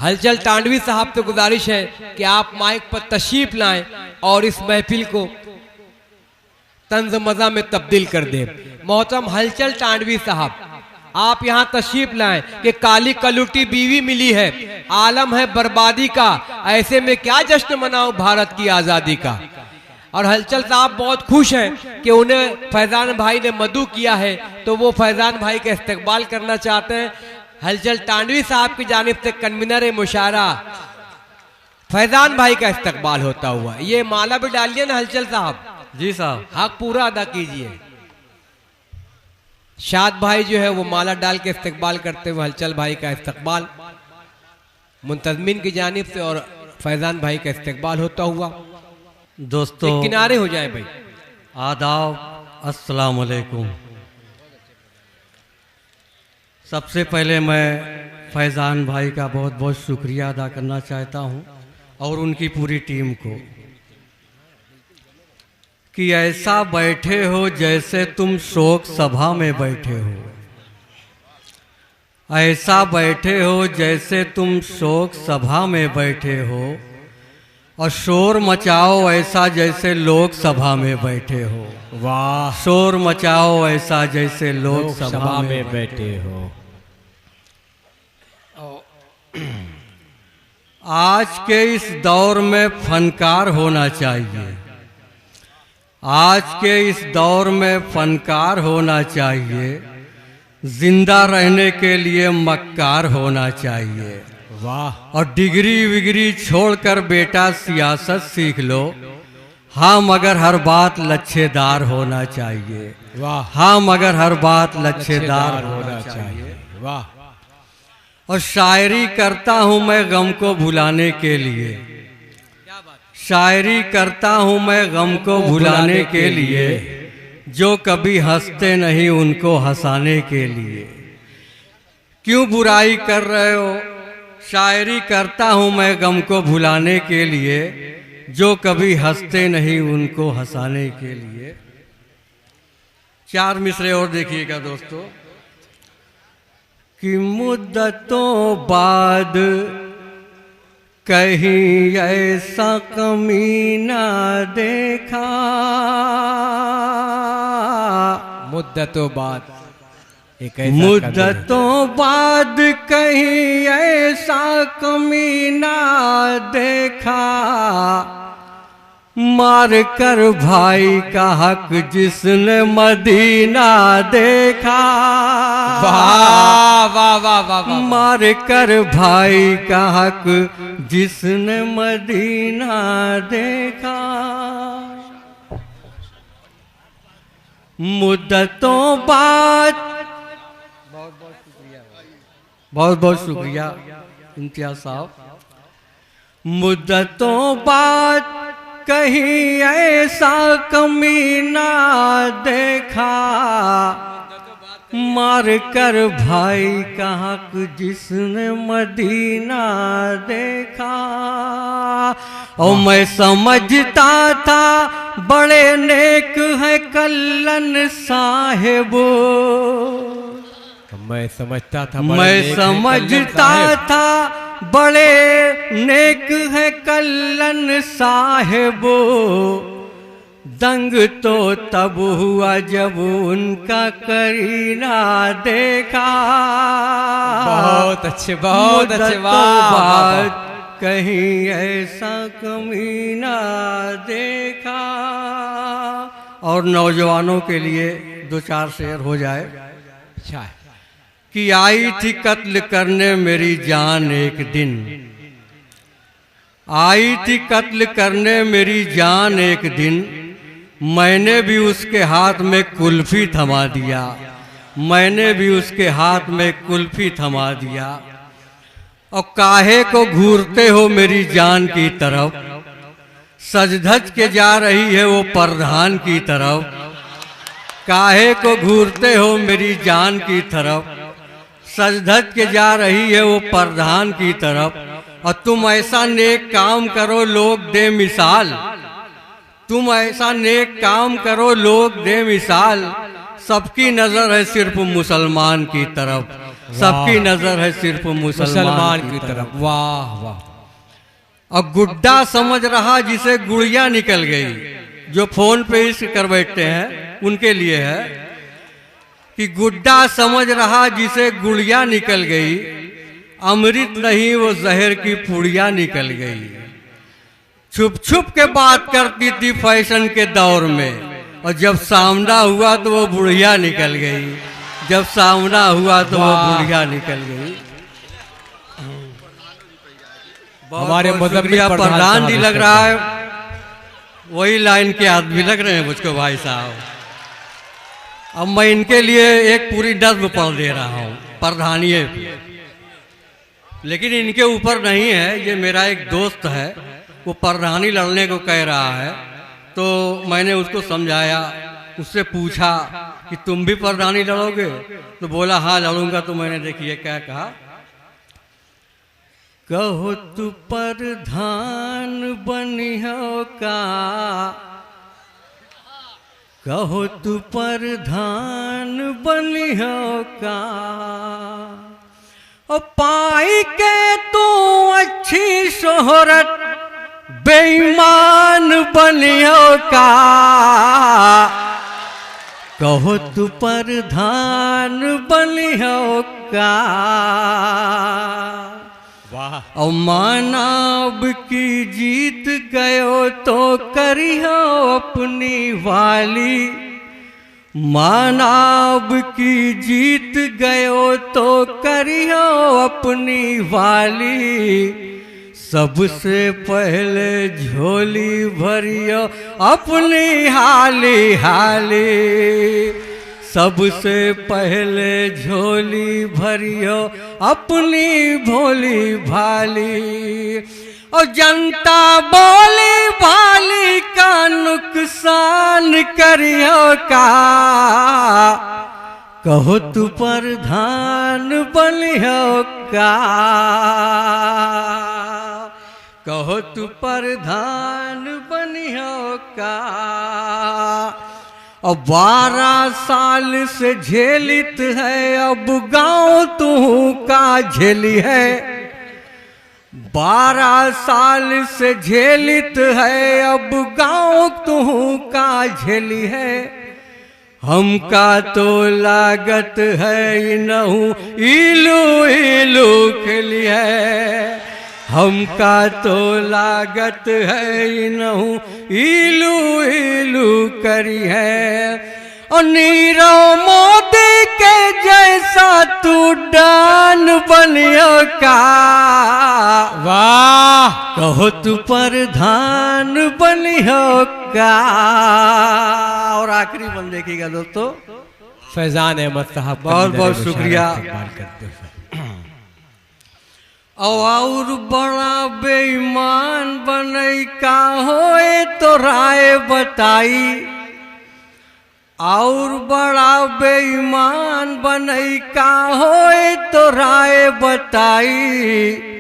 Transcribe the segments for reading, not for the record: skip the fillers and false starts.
हलचल टांडवी साहब से गुजारिश है कि आप माइक पर तशरीफ लाएं और इस महफिल को तंज मजा में तब्दील कर दें। मोहतरम हलचल टांडवी साहब, आप यहाँ तशरीफ लाएं कि काली कलुटी बीवी मिली है, आलम है बर्बादी का, ऐसे में क्या जश्न मनाऊं भारत की आज़ादी का। और हलचल साहब बहुत खुश हैं कि उन्हें फैजान भाई ने मदू किया है, तो वो फैजान भाई का इस्तकबाल करना चाहते हैं। हलचल टांडवी साहब की जानिब से कन्वीनर मुशारा फैजान भाई का इस्तकबाल होता हुआ। ये माला भी डालिए ना हलचल साहब। जी साहब, हक पूरा अदा कीजिए। शाद भाई जो है वो माला डाल के इस्तकबाल करते हुए हलचल भाई का इस्तकबाल मुंतजमीन की जानिब से और फैजान भाई का इस्तकबाल होता हुआ। दोस्तों किनारे हो जाए भाई। आदाब, अस्सलाम वालेकुम। सबसे पहले मैं फैज़ान भाई का बहुत बहुत शुक्रिया अदा करना चाहता हूं और उनकी पूरी टीम को कि ऐसा बैठे हो जैसे तुम शोक सभा में बैठे हो, ऐसा बैठे हो जैसे तुम शोक सभा में बैठे हो, और शोर मचाओ ऐसा जैसे लोक सभा में बैठे हो। वाह, शोर मचाओ ऐसा जैसे लोक सभा में बैठे हो। आज के इस दौर में फनकार होना चाहिए, आज के इस दौर में फनकार होना चाहिए, जिंदा रहने के लिए मक्कार होना चाहिए। वाह। और डिग्री विग्री छोड़कर बेटा सियासत सीख लो, हाँ मगर हर बात लच्छेदार होना चाहिए। वाह। हाँ मगर हर बात लच्छेदार होना चाहिए। वाह। और शायरी करता हूँ मैं गम को भुलाने के लिए, शायरी करता हूँ मैं गम को भुलाने के लिए, जो कभी हंसते नहीं उनको हंसाने के लिए। क्यों बुराई कर रहे हो? शायरी करता हूँ मैं गम को भुलाने के लिए, जो कभी हंसते नहीं उनको हंसाने के लिए। चार मिसरे और देखिएगा दोस्तों कि मुद्दतों बाद कहीं ऐसा कमीना देखा, मुद्दतों बाद मुद्दतों बाद कहीं ऐसा कमीना देखा, मार कर भाई का हक जिसने मदीना देखा। वाह वाह वाह वाह। मार कर भाई का हक जिसने मदीना देखा। मुद्दतों बाद बहुत बहुत शुक्रिया इम्तियाज साहब। मुद्दतों बाद कहीं ऐसा कमीना देखा, मार कर भाई का हक जिसने मदीना देखा। और मैं समझता था बड़े नेक है कल्लन साहिबो, मैं समझता था बड़े नेक है कल्लन साहिबो। दंग तो तब हुआ जब उनका करीना देखा। बहुत अच्छे, बहुत अच्छे। वाह। कहीं ऐसा कमीना देखा। और नौजवानों के लिए दो चार शेर हो जाए। अच्छा है कि आई थी कत्ल करने मेरी जान एक दिन, आई थी कत्ल करने मेरी जान एक दिन, मैंने भी उसके हाथ में कुल्फी थमा दिया, मैंने भी उसके हाथ में कुल्फी थमा दिया। और काहे को घूरते हो मेरी जान की तरफ, सज धज के जा रही है वो प्रधान की तरफ। काहे को घूरते हो मेरी जान की तरफ, सज धज के जा रही है वो प्रधान की तरफ। और तुम ऐसा नेक काम करो लोग दे मिसाल, तुम ऐसा नेक काम करो लोग दे मिसाल, सबकी नजर है सिर्फ मुसलमान की तरफ। सबकी नजर है सिर्फ मुसलमान की तरफ। वाह वाह। और गुड्डा समझ रहा जिसे गुड़िया निकल गई, जो फोन पे इश्क कर बैठते हैं उनके लिए है कि गुड्डा समझ रहा जिसे गुड़िया निकल गई, अमृत नहीं वो जहर की पुड़िया निकल गई। छुप छुप के बात करती थी फैशन के दौर में, और जब सामना हुआ तो वो बुढ़िया निकल गई, जब सामना हुआ तो वो बुढ़िया निकल गई। हमारे शुक्रिया प्रधान जी लग रहा है, वही लाइन के आदमी लग रहे हैं मुझको भाई साहब। अब मैं इनके लिए एक पूरी नज्म पढ़ दे रहा हूँ प्रधानिये पे, लेकिन इनके ऊपर नहीं है। ये मेरा एक दोस्त है, वो प्रधानी लड़ने को कह रहा है, तो मैंने उसको समझाया, उससे पूछा कि तुम भी प्रधानी लड़ोगे, तो बोला हाँ लड़ूंगा। तो मैंने देखिए क्या कहा, कहो तू प्रधान बनिहो का, कहो तू प्रधान बनिहो का, और पाई के तू अच्छी शोहरत बेईमान बनियो का, कहो तू प्रधान बनियो का। वाह। और मानव की जीत गयो तो करियो अपनी वाली, मानव की जीत गयो तो करियो अपनी वाली, सबसे पहले झोली भरियो अपनी हाली हाली, सबसे पहले झोली भरियो अपनी भोली भाली, और जनता बोली भाली का नुकसान करियो का, कहो तू प्रधान बनियो का, कहो तू प्रधान बनियो का। और 12 साल से झेलित है अब गांव तू का झेली है, 12 साल से झेलित है अब गांव तू का झेली है, हमका तो लागत है नहू इलू इलू खेली है, हमका तो लागत है नहू इलू इलू करी है, और नीरव मोदी के जैसा तू डान बनियो का, वाह। कहो तू प्रधान बनियो का। और आखिरी बन देखिएगा दोस्तों, फैजान अहमद साहब, बहुत बहुत शुक्रिया। करते हैं। और बड़ा बेईमान बनई का होए तो राय बताई, और बड़ा बेईमान बनई का होए तो राय बताई,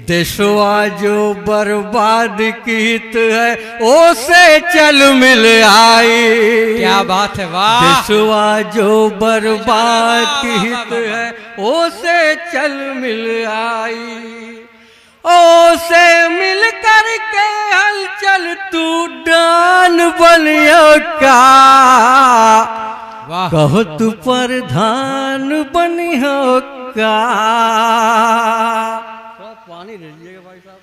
देशवा जो बर्बाद कीत है ओसे चल मिल आई। क्या बात है, वाह। देशवा जो बर्बाद कीत है ओसे चल मिल आई, ओसे मिल कर के हलचल तू डान बनियो का, वाह। कहो तू प्रधान बनियो का। पानी दे दीजिएगा भाई साहब।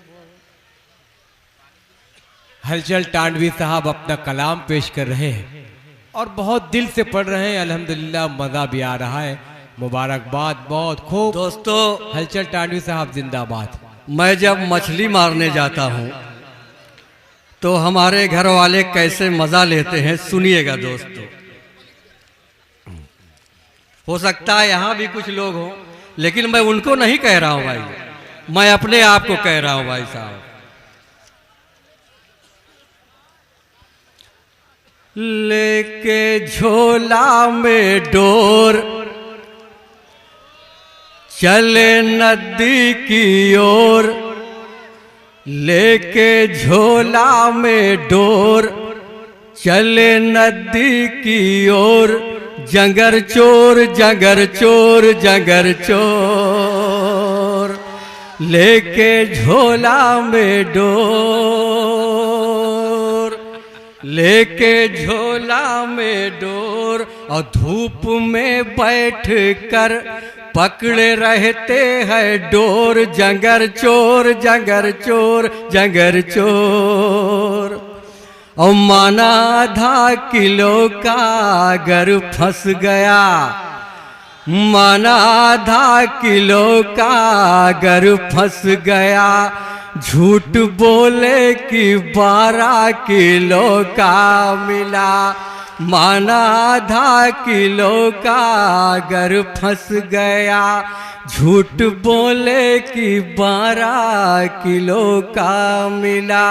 हलचल टांडवी साहब अपना कलाम पेश कर रहे हैं और बहुत दिल से पढ़ रहे हैं। अल्हम्दुलिल्लाह मजा भी आ रहा है। मुबारकबाद, बहुत खूब। दोस्तों, हलचल टांडवी साहब जिंदाबाद। मैं जब मछली मारने जाता हूँ तो हमारे घर वाले कैसे मजा लेते हैं सुनिएगा दोस्तों। हो सकता है यहाँ भी कुछ लोग हों, लेकिन मैं उनको नहीं कह रहा हूँ भाई, मैं अपने आप को कह रहा हूँ भाई साहब। लेके झोला में डोर चले नदी की ओर, लेके झोला में डोर चले नदी की ओर, जंगर चोर जंगर चोर जंगर चोर लेके झोला में डोर, लेके झोला में डोर और धूप में बैठ कर पकड़े रहते हैं डोर। जंगर चोर जंगर चोर जंगर चोर। और माना आधा किलो का अगर फंस गया, माना आधा किलो का अगर फंस गया, झूठ बोले कि 12 किलो का मिला। माना आधा किलो का अगर फंस गया, झूठ बोले कि 12 किलो का मिला।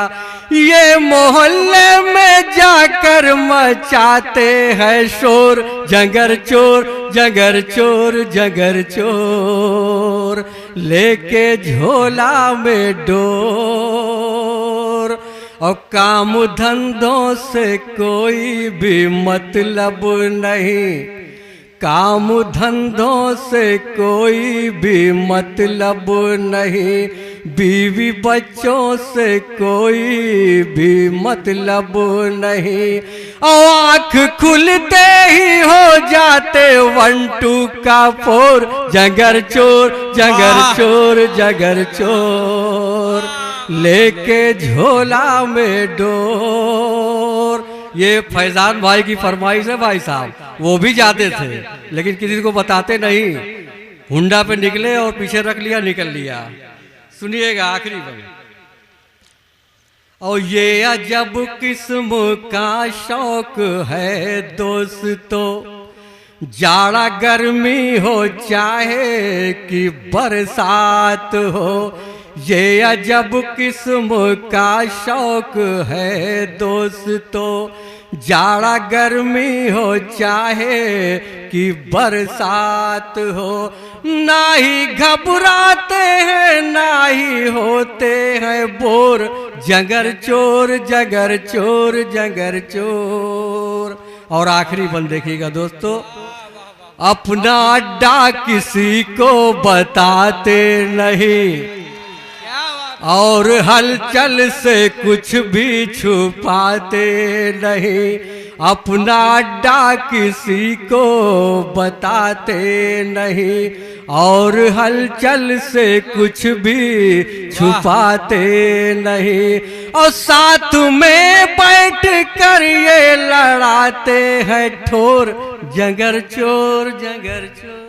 ये मोहल्ले में जाकर मचाते हैं शोर। जंगर चोर जंगर चोर जंगर चोर लेके झोला में डोर। और काम धंधों से कोई भी मतलब नहीं, काम धंधों से कोई भी मतलब नहीं, बीवी बच्चों से कोई भी मतलब नहीं। और आँख खुलते ही हो जाते 1-2 का 4। जंगर चोर जंगर चोर जंगर चोर लेके झोला में डोर। ये फैजान भाई की फरमाइश है भाई साहब, वो भी जाते थे लेकिन किसी को बताते नहीं। हुंडा पे निकले और पीछे रख लिया, निकल लिया। सुनिएगा आखिरी में। और ये अजब किस्म का शौक है दोस्तों, जाड़ा गर्मी हो चाहे कि बरसात हो, ये अजब किस्म का शौक है दोस्तों, जाड़ा गर्मी हो चाहे कि बरसात हो। ना ही घबराते हैं ना ही होते हैं बोर। जंगर चोर जंगर चोर जंगर चोर। और आखिरी बंद देखिएगा दोस्तों, अपना अड्डा किसी को बताते नहीं और हलचल से कुछ भी छुपाते नहीं। अपना अड्डा किसी को बताते नहीं और हलचल से कुछ भी छुपाते नहीं। और साथ में बैठ कर ये लड़ाते हैं ठोर। जंगर चोर जंगर चोर।